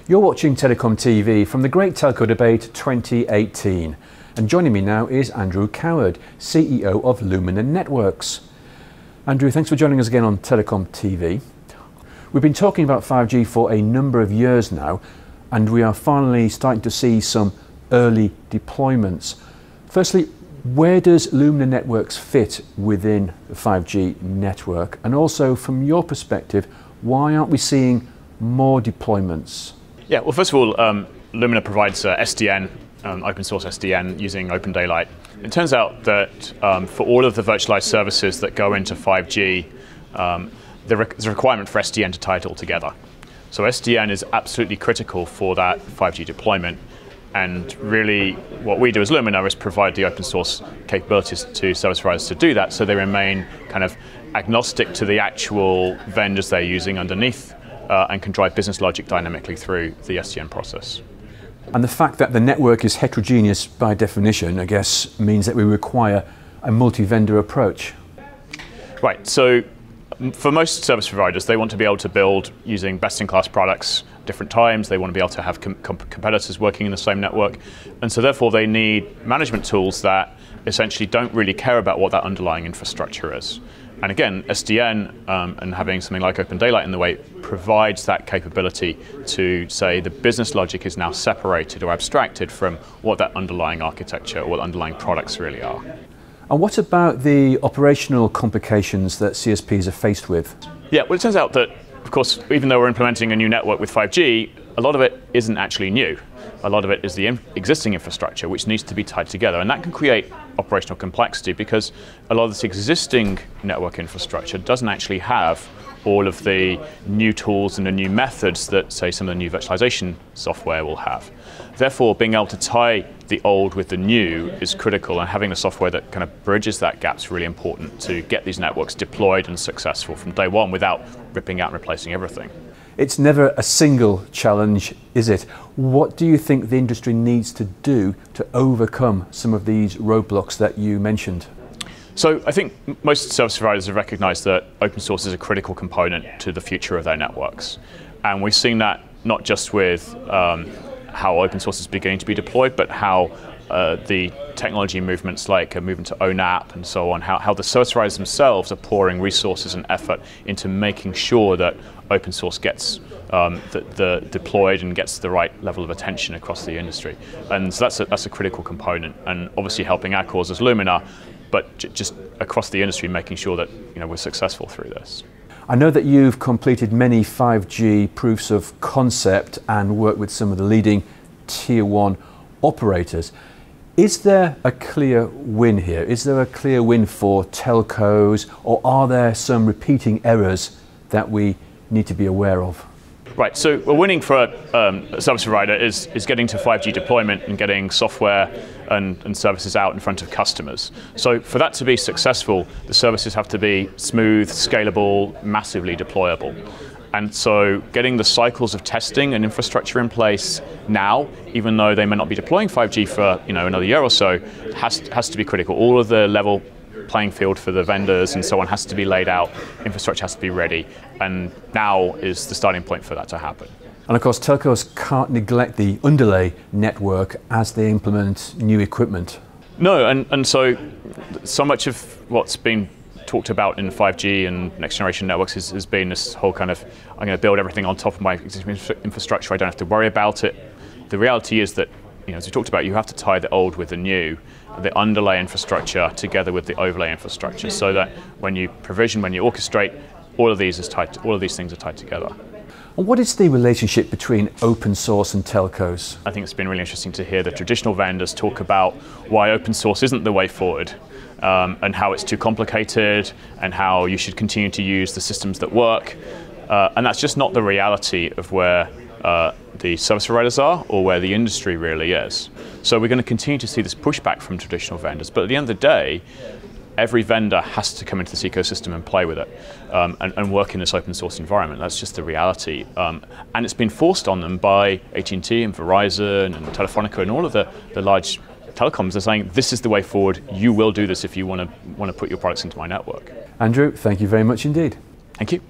You're watching TelecomTV from the Great Telco Debate 2018. And joining me now is Andrew Coward, CEO of Lumina Networks. Andrew, thanks for joining us again on TelecomTV. We've been talking about 5G for a number of years now, and we are finally starting to see some early deployments. Firstly, where does Lumina Networks fit within the 5G network? And also, from your perspective, why aren't we seeing more deployments? Yeah, well, first of all, Lumina provides SDN, open source SDN, using OpenDaylight. It turns out that for all of the virtualized services that go into 5G, there's a requirement for SDN to tie it all together. So SDN is absolutely critical for that 5G deployment. And really, what we do as Lumina is provide the open source capabilities to service providers to do that, so they remain kind of agnostic to the actual vendors they're using underneath, and can drive business logic dynamically through the SDN process. And the fact that the network is heterogeneous by definition, I guess, means that we require a multi-vendor approach. Right, so for most service providers, they want to be able to build using best-in-class products different times. They want to be able to have competitors working in the same network. And so therefore they need management tools that essentially don't really care about what that underlying infrastructure is. And again, SDN and having something like OpenDaylight in the way provides that capability to say the business logic is now separated or abstracted from what that underlying architecture or what underlying products really are. And what about the operational complications that CSPs are faced with? Yeah, well, it turns out that, of course, even though we're implementing a new network with 5G, a lot of it isn't actually new. A lot of it is the existing infrastructure, which needs to be tied together. And that can create operational complexity because a lot of this existing network infrastructure doesn't actually have all of the new tools and the new methods that, say, some of the new virtualization software will have. Therefore, being able to tie the old with the new is critical, and having the software that kind of bridges that gap is really important to get these networks deployed and successful from day one without ripping out and replacing everything. It's never a single challenge, is it? What do you think the industry needs to do to overcome some of these roadblocks that you mentioned? So I think most service providers have recognized that open source is a critical component to the future of their networks. And we've seen that not just with how open source is beginning to be deployed, but how the technology movements like a movement to ONAP and so on, how the service providers themselves are pouring resources and effort into making sure that open source gets deployed and gets the right level of attention across the industry. And so that's a critical component, and obviously helping our cause as Lumina, but just across the industry making sure that we're successful through this. I know that you've completed many 5G proofs of concept and worked with some of the leading Tier 1 operators. Is there a clear win here? Is there a clear win for telcos, or are there some repeating errors that we need to be aware of? Right, so we're winning for a service provider is getting to 5G deployment and getting software and services out in front of customers. So for that to be successful, the services have to be smooth, scalable, massively deployable. And so getting the cycles of testing and infrastructure in place now, even though they may not be deploying 5G for another year or so, has to be critical. All of the level playing field for the vendors and so on has to be laid out, infrastructure has to be ready, and now is the starting point for that to happen. And of course, telcos can't neglect the underlay network as they implement new equipment. No, and so much of what's been talked about in 5G and next generation networks has been this whole kind of, I'm going to build everything on top of my existing infrastructure, I don't have to worry about it. The reality is that, as we talked about, you have to tie the old with the new, the underlay infrastructure together with the overlay infrastructure, so that when you provision, when you orchestrate, all of these things are tied together. And what is the relationship between open source and telcos? I think it's been really interesting to hear the traditional vendors talk about why open source isn't the way forward, and how it's too complicated, and how you should continue to use the systems that work. And that's just not the reality of where the service providers are, or where the industry really is. So we're going to continue to see this pushback from traditional vendors, but at the end of the day, every vendor has to come into this ecosystem and play with it, and work in this open source environment. That's just the reality. And it's been forced on them by AT&T and Verizon and Telefonica and all of the large telecoms. They're saying, this is the way forward, you will do this if you want to put your products into my network. Andrew, thank you very much indeed. Thank you.